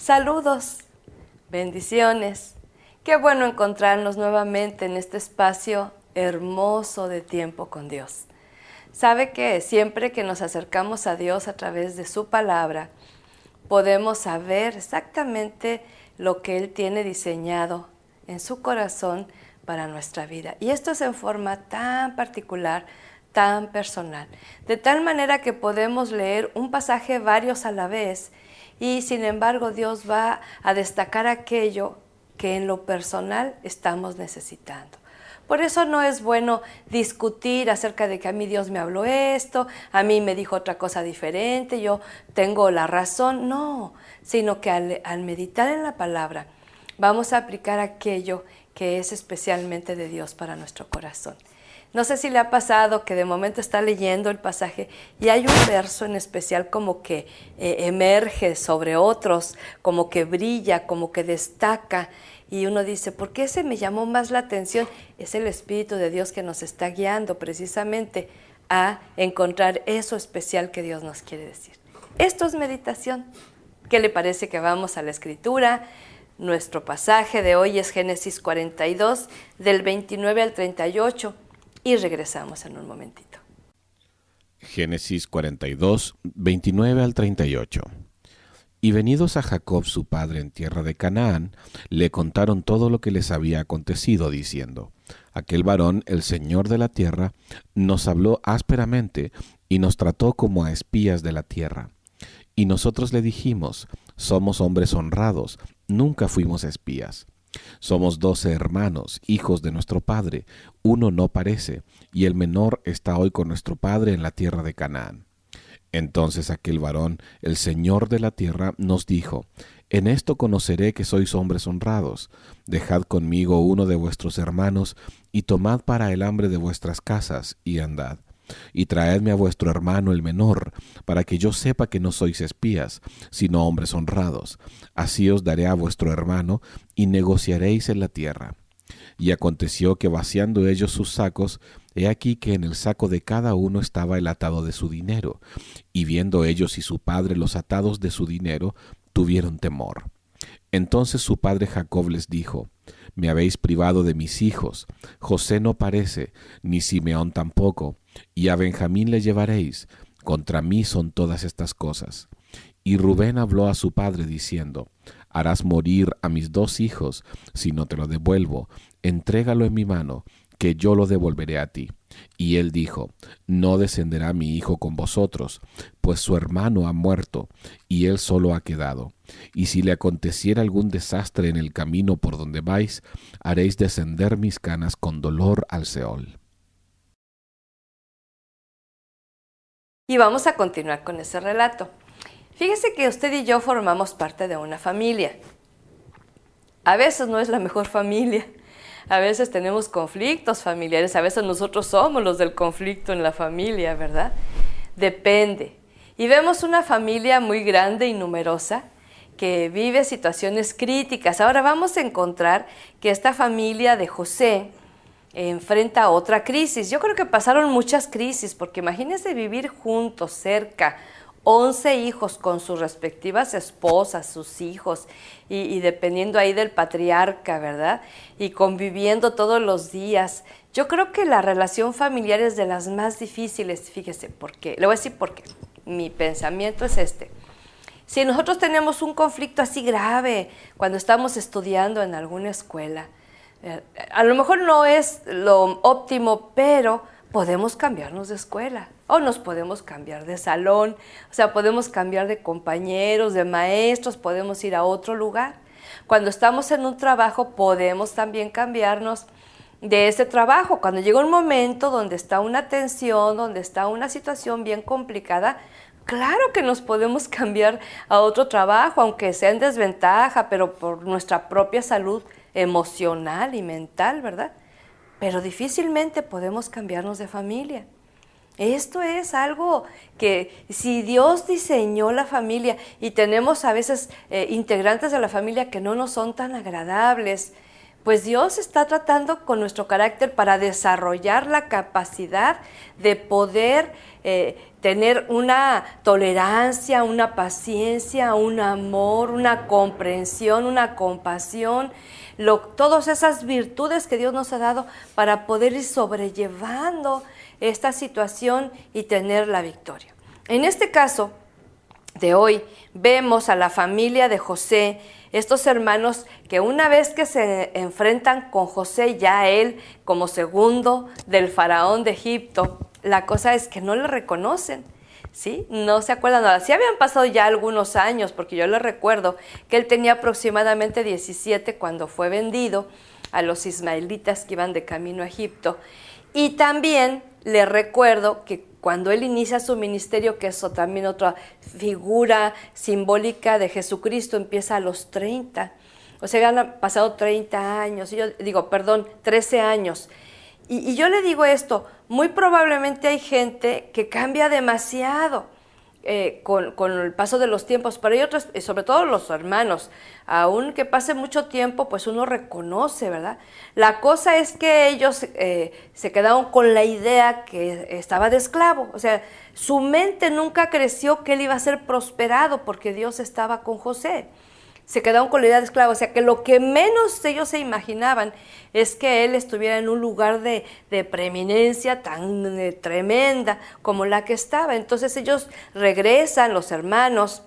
Saludos, bendiciones. Qué bueno encontrarnos nuevamente en este espacio hermoso de tiempo con Dios. Sabe que siempre que nos acercamos a Dios a través de su palabra, podemos saber exactamente lo que Él tiene diseñado en su corazón para nuestra vida. Y esto es en forma tan particular, tan personal. De tal manera que podemos leer un pasaje varios a la vez y sin embargo Dios va a destacar aquello que en lo personal estamos necesitando. Por eso no es bueno discutir acerca de que a mí Dios me habló esto, a mí me dijo otra cosa diferente, yo tengo la razón. No, sino que al meditar en la palabra vamos a aplicar aquello que es especialmente de Dios para nuestro corazón. No sé si le ha pasado que de momento está leyendo el pasaje y hay un verso en especial como que emerge sobre otros, como que brilla, como que destaca. Y uno dice, ¿por qué ese me llamó más la atención? Es el Espíritu de Dios que nos está guiando precisamente a encontrar eso especial que Dios nos quiere decir. Esto es meditación. ¿Qué le parece que vamos a la Escritura? Nuestro pasaje de hoy es Génesis 42, del 29 al 38. Y regresamos en un momentito. Génesis 42, 29 al 38. Y venidos a Jacob su padre en tierra de Canaán, le contaron todo lo que les había acontecido, diciendo: Aquel varón, el señor de la tierra, nos habló ásperamente y nos trató como a espías de la tierra. Y nosotros le dijimos: Somos hombres honrados, nunca fuimos espías. Somos 12 hermanos, hijos de nuestro padre, uno no parece, y el menor está hoy con nuestro padre en la tierra de Canaán. Entonces aquel varón, el señor de la tierra, nos dijo: En esto conoceré que sois hombres honrados. Dejad conmigo uno de vuestros hermanos, y tomad para el hambre de vuestras casas, y andad. Y traedme a vuestro hermano el menor, para que yo sepa que no sois espías, sino hombres honrados. Así os daré a vuestro hermano, y negociaréis en la tierra. Y aconteció que vaciando ellos sus sacos, he aquí que en el saco de cada uno estaba el atado de su dinero. Y viendo ellos y su padre los atados de su dinero, tuvieron temor. Entonces su padre Jacob les dijo: Me habéis privado de mis hijos. José no parece, ni Simeón tampoco, y a Benjamín le llevaréis. Contra mí son todas estas cosas. Y Rubén habló a su padre diciendo: Harás morir a mis 2 hijos, si no te lo devuelvo. Entrégalo en mi mano, que yo lo devolveré a ti. Y él dijo: No descenderá mi hijo con vosotros, pues su hermano ha muerto, y él solo ha quedado. Y si le aconteciera algún desastre en el camino por donde vais, haréis descender mis canas con dolor al Seol. Y vamos a continuar con ese relato. Fíjese que usted y yo formamos parte de una familia. A veces no es la mejor familia. A veces tenemos conflictos familiares, a veces nosotros somos los del conflicto en la familia, ¿verdad? Depende. Y vemos una familia muy grande y numerosa que vive situaciones críticas. Ahora vamos a encontrar que esta familia de José enfrenta otra crisis. Yo creo que pasaron muchas crisis, porque imagínense vivir juntos, cerca, 11 hijos con sus respectivas esposas, sus hijos, y dependiendo ahí del patriarca, ¿verdad? Y conviviendo todos los días. Yo creo que la relación familiar es de las más difíciles, fíjese, porque, le voy a decir por qué. Mi pensamiento es este. Si nosotros tenemos un conflicto así grave cuando estamos estudiando en alguna escuela, a lo mejor no es lo óptimo, pero podemos cambiarnos de escuela o nos podemos cambiar de salón, o sea, podemos cambiar de compañeros, de maestros, podemos ir a otro lugar. Cuando estamos en un trabajo podemos también cambiarnos de ese trabajo. Cuando llega un momento donde está una tensión, donde está una situación bien complicada, claro que nos podemos cambiar a otro trabajo, aunque sea en desventaja, pero por nuestra propia salud emocional y mental, ¿verdad? Pero difícilmente podemos cambiarnos de familia. Esto es algo que si Dios diseñó la familia y tenemos a veces integrantes de la familia que no nos son tan agradables, pues Dios está tratando con nuestro carácter para desarrollar la capacidad de poder tener una tolerancia, una paciencia, un amor, una comprensión, una compasión, todas esas virtudes que Dios nos ha dado para poder ir sobrellevando esta situación y tener la victoria. En este caso de hoy vemos a la familia de José, estos hermanos que una vez que se enfrentan con José, ya él como segundo del faraón de Egipto, la cosa es que no le reconocen, ¿sí? No se acuerdan nada. Sí habían pasado ya algunos años, porque yo le recuerdo que él tenía aproximadamente 17 cuando fue vendido a los ismaelitas que iban de camino a Egipto. Y también le recuerdo que cuando él inicia su ministerio, que es también otra figura simbólica de Jesucristo, empieza a los 30. O sea, han pasado 30 años, 13 años. Y yo le digo esto, muy probablemente hay gente que cambia demasiado con el paso de los tiempos, pero hay otros, sobre todo los hermanos, aunque pase mucho tiempo, pues uno reconoce, ¿verdad? La cosa es que ellos se quedaron con la idea que estaba de esclavo, o sea, su mente nunca creció que él iba a ser prosperado porque Dios estaba con José. Se quedaron con la idea de esclavo, o sea que lo que menos ellos se imaginaban es que él estuviera en un lugar de preeminencia tan tremenda como la que estaba. Entonces ellos regresan, los hermanos,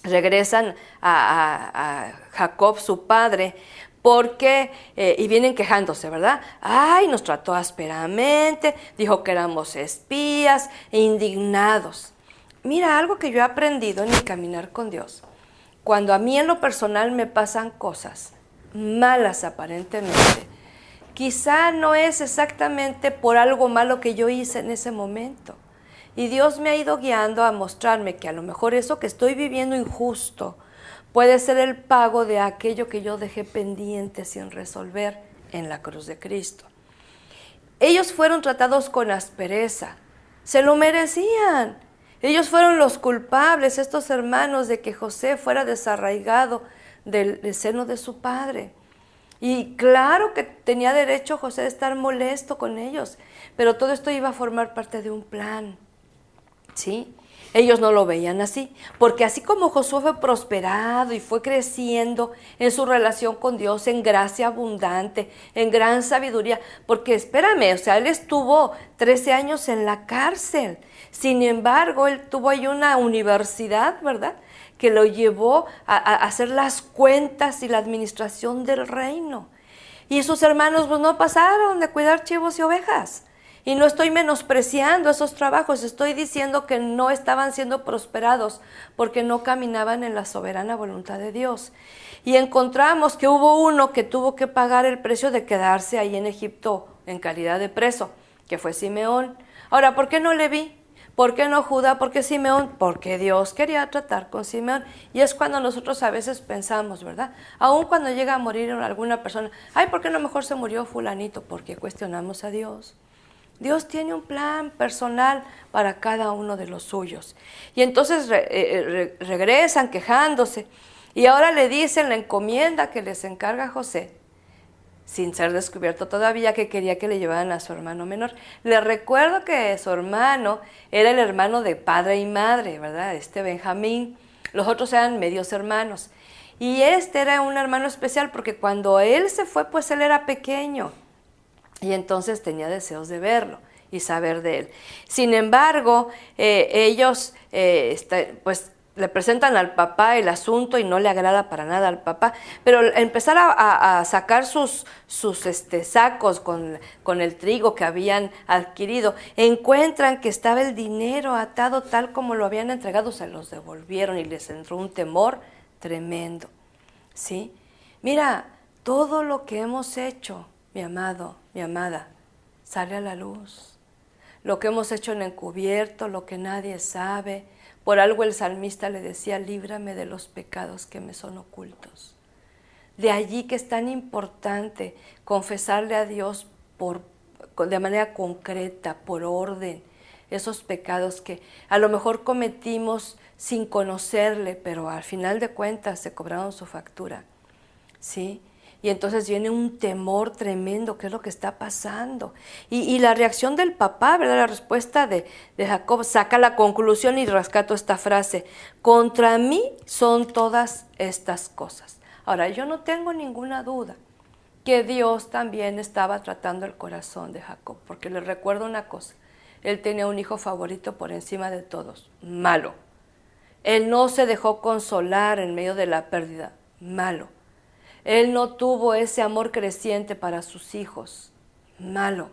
regresan a Jacob, su padre, porque, y vienen quejándose, ¿verdad? Ay, nos trató ásperamente, dijo que éramos espías, indignados. Mira, algo que yo he aprendido en mi caminar con Dios. Cuando a mí en lo personal me pasan cosas malas aparentemente, quizá no es exactamente por algo malo que yo hice en ese momento. Y Dios me ha ido guiando a mostrarme que a lo mejor eso que estoy viviendo injusto puede ser el pago de aquello que yo dejé pendiente sin resolver en la cruz de Cristo. Ellos fueron tratados con aspereza, se lo merecían. Ellos fueron los culpables, estos hermanos, de que José fuera desarraigado del seno de su padre. Y claro que tenía derecho José de estar molesto con ellos, pero todo esto iba a formar parte de un plan, ¿sí? Ellos no lo veían así, porque así como Josué fue prosperado y fue creciendo en su relación con Dios, en gracia abundante, en gran sabiduría, porque espérame, o sea, él estuvo 13 años en la cárcel, sin embargo, él tuvo ahí una universidad, ¿verdad?, que lo llevó a hacer las cuentas y la administración del reino. Y sus hermanos pues no pasaron de cuidar chivos y ovejas. Y no estoy menospreciando esos trabajos, estoy diciendo que no estaban siendo prosperados porque no caminaban en la soberana voluntad de Dios. Y encontramos que hubo uno que tuvo que pagar el precio de quedarse ahí en Egipto en calidad de preso, que fue Simeón. Ahora, ¿por qué no Leví? ¿Por qué no Judá? ¿Por qué Simeón? Porque Dios quería tratar con Simeón. Y es cuando nosotros a veces pensamos, ¿verdad? Aún cuando llega a morir alguna persona, ay, ¿por qué no mejor se murió fulanito? Porque cuestionamos a Dios. Dios tiene un plan personal para cada uno de los suyos. Y entonces regresan quejándose. Y ahora le dicen la encomienda que les encarga José, sin ser descubierto todavía, que quería que le llevaran a su hermano menor. Les recuerdo que su hermano era el hermano de padre y madre, ¿verdad? Benjamín. Los otros eran medios hermanos. Y este era un hermano especial porque cuando él se fue, pues él era pequeño. Y entonces tenía deseos de verlo y saber de él. Sin embargo, ellos pues le presentan al papá el asunto y no le agrada para nada al papá, pero empezar a sacar sus sacos con el trigo que habían adquirido, encuentran que estaba el dinero atado tal como lo habían entregado, se los devolvieron y les entró un temor tremendo, ¿sí? Mira, todo lo que hemos hecho, mi amado, mi amada, sale a la luz. Lo que hemos hecho en encubierto, lo que nadie sabe. Por algo el salmista le decía, líbrame de los pecados que me son ocultos. De allí que es tan importante confesarle a Dios de manera concreta, por orden, esos pecados que a lo mejor cometimos sin conocerle, pero al final de cuentas se cobraron su factura, ¿sí? Y entonces viene un temor tremendo, ¿qué es lo que está pasando? Y la reacción del papá, ¿verdad? La respuesta de Jacob saca la conclusión y rescato esta frase: contra mí son todas estas cosas. Ahora, yo no tengo ninguna duda que Dios también estaba tratando el corazón de Jacob, porque le recuerdo una cosa: él tenía un hijo favorito por encima de todos, malo. Él no se dejó consolar en medio de la pérdida, malo. Él no tuvo ese amor creciente para sus hijos, malo.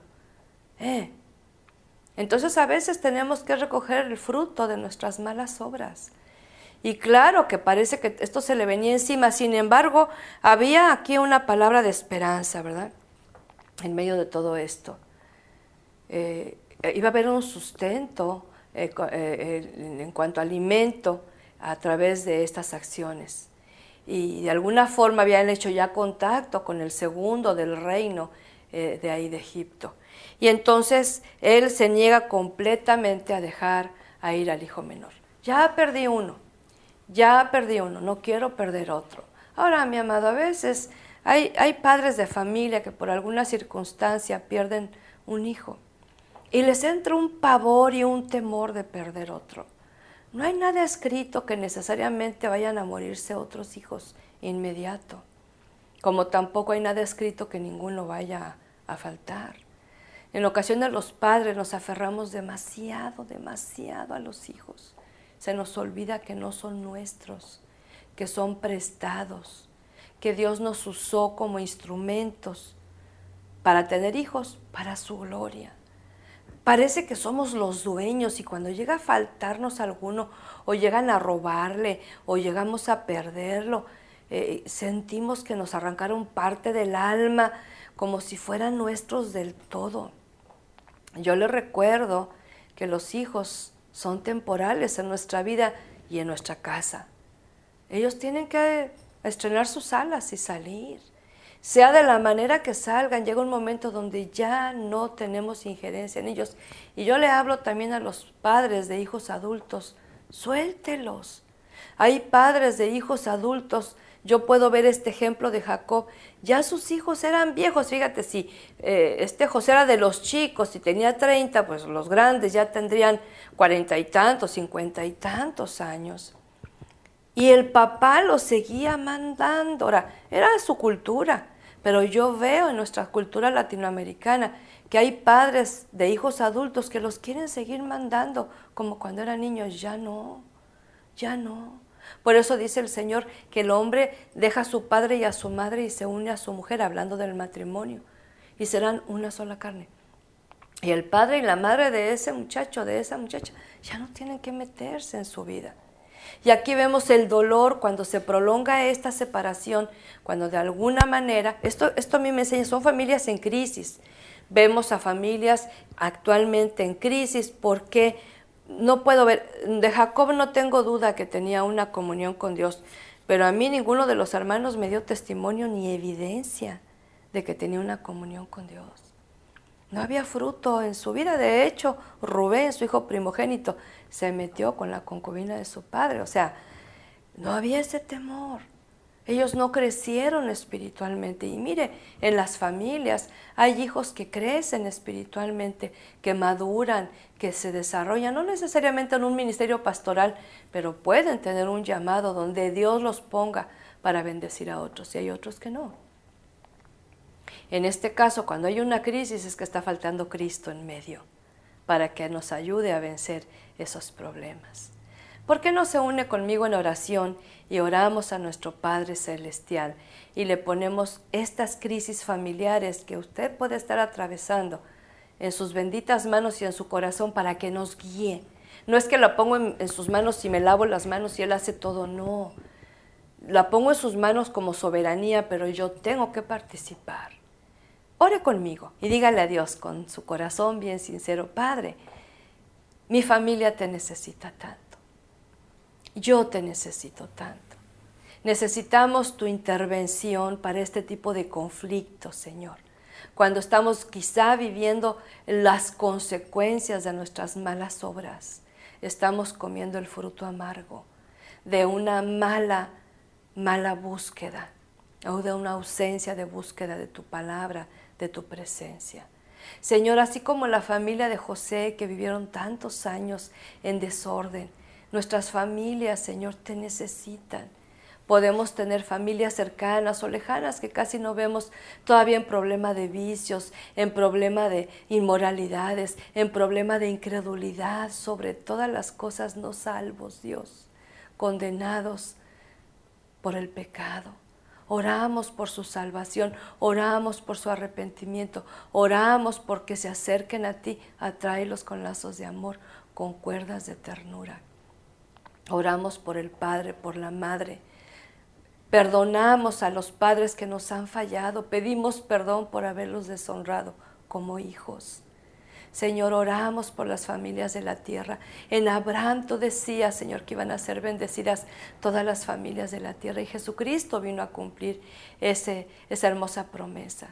Entonces a veces tenemos que recoger el fruto de nuestras malas obras. Y claro que parece que esto se le venía encima, sin embargo, había aquí una palabra de esperanza, ¿verdad? En medio de todo esto. Iba a haber un sustento en cuanto a alimento a través de estas acciones. Y de alguna forma habían hecho ya contacto con el segundo del reino de ahí de Egipto. Y entonces él se niega completamente a dejar a ir al hijo menor. Ya perdí uno, no quiero perder otro. Ahora, mi amado, a veces hay padres de familia que por alguna circunstancia pierden un hijo y les entra un pavor y un temor de perder otro. No hay nada escrito que necesariamente vayan a morirse otros hijos inmediato, como tampoco hay nada escrito que ninguno vaya a faltar. En ocasiones los padres nos aferramos demasiado a los hijos. Se nos olvida que no son nuestros, que son prestados, que Dios nos usó como instrumentos para tener hijos, para su gloria. Parece que somos los dueños y cuando llega a faltarnos alguno o llegan a robarle o llegamos a perderlo, sentimos que nos arrancaron parte del alma como si fueran nuestros del todo. Yo les recuerdo que los hijos son temporales en nuestra vida y en nuestra casa. Ellos tienen que estrenar sus alas y salir. Sea de la manera que salgan, llega un momento donde ya no tenemos injerencia en ellos. Y yo le hablo también a los padres de hijos adultos: suéltelos. Hay padres de hijos adultos, yo puedo ver este ejemplo de Jacob, ya sus hijos eran viejos, fíjate, si este José era de los chicos y tenía 30, pues los grandes ya tendrían 40 y tantos, 50 y tantos años. Y el papá lo seguía mandando. Ahora, era su cultura, pero yo veo en nuestra cultura latinoamericana que hay padres de hijos adultos que los quieren seguir mandando como cuando eran niños. Ya no. Por eso dice el Señor que el hombre deja a su padre y a su madre y se une a su mujer, hablando del matrimonio, y serán una sola carne. Y el padre y la madre de ese muchacho, de esa muchacha, ya no tienen que meterse en su vida. Y aquí vemos el dolor cuando se prolonga esta separación, cuando de alguna manera, esto a mí me enseña, son familias en crisis. Vemos a familias actualmente en crisis porque no puedo ver, de Jacob no tengo duda que tenía una comunión con Dios, pero a mí ninguno de los hermanos me dio testimonio ni evidencia de que tenía una comunión con Dios. No había fruto en su vida. De hecho, Rubén, su hijo primogénito, se metió con la concubina de su padre. O sea, no había ese temor. Ellos no crecieron espiritualmente. Y mire, en las familias hay hijos que crecen espiritualmente, que maduran, que se desarrollan, no necesariamente en un ministerio pastoral, pero pueden tener un llamado donde Dios los ponga para bendecir a otros, y hay otros que no. En este caso, cuando hay una crisis, es que está faltando Cristo en medio para que nos ayude a vencer esos problemas. ¿Por qué no se une conmigo en oración y oramos a nuestro Padre Celestial y le ponemos estas crisis familiares que usted puede estar atravesando en sus benditas manos y en su corazón para que nos guíe? No es que la pongo en sus manos y me lavo las manos y Él hace todo, no. La pongo en sus manos como soberanía, pero yo tengo que participar. Ore conmigo y dígale a Dios con su corazón bien sincero: Padre, mi familia te necesita tanto. Yo te necesito tanto. Necesitamos tu intervención para este tipo de conflictos, Señor. Cuando estamos quizá viviendo las consecuencias de nuestras malas obras, estamos comiendo el fruto amargo de una mala búsqueda. o de una ausencia de búsqueda de tu palabra, de tu presencia. Señor, así como la familia de José que vivieron tantos años en desorden, nuestras familias, Señor, te necesitan. Podemos tener familias cercanas o lejanas que casi no vemos todavía en problema de vicios, en problema de inmoralidades, en problema de incredulidad, sobre todas las cosas no salvos, Dios, condenados por el pecado. Oramos por su salvación, oramos por su arrepentimiento, oramos porque se acerquen a ti, atráelos con lazos de amor, con cuerdas de ternura. Oramos por el Padre, por la Madre. Perdonamos a los padres que nos han fallado, pedimos perdón por haberlos deshonrado como hijos. Señor, oramos por las familias de la tierra. En Abraham tú decías, Señor, que iban a ser bendecidas todas las familias de la tierra, y Jesucristo vino a cumplir esa hermosa promesa.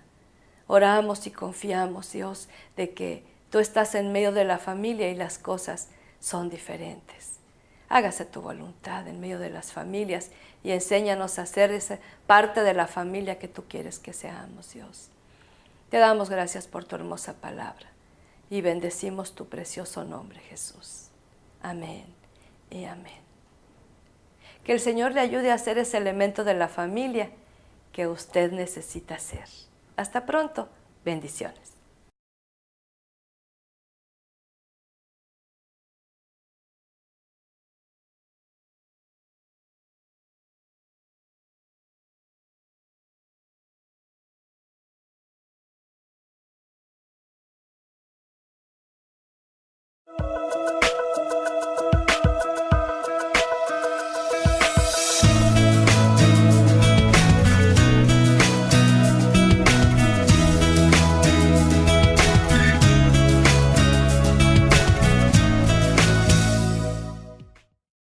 Oramos y confiamos, Dios, de que tú estás en medio de la familia y las cosas son diferentes. Hágase tu voluntad en medio de las familias y enséñanos a ser esa parte de la familia que tú quieres que seamos, Dios. Te damos gracias por tu hermosa palabra y bendecimos tu precioso nombre, Jesús. Amén y amén. Que el Señor le ayude a ser ese elemento de la familia que usted necesita ser. Hasta pronto. Bendiciones.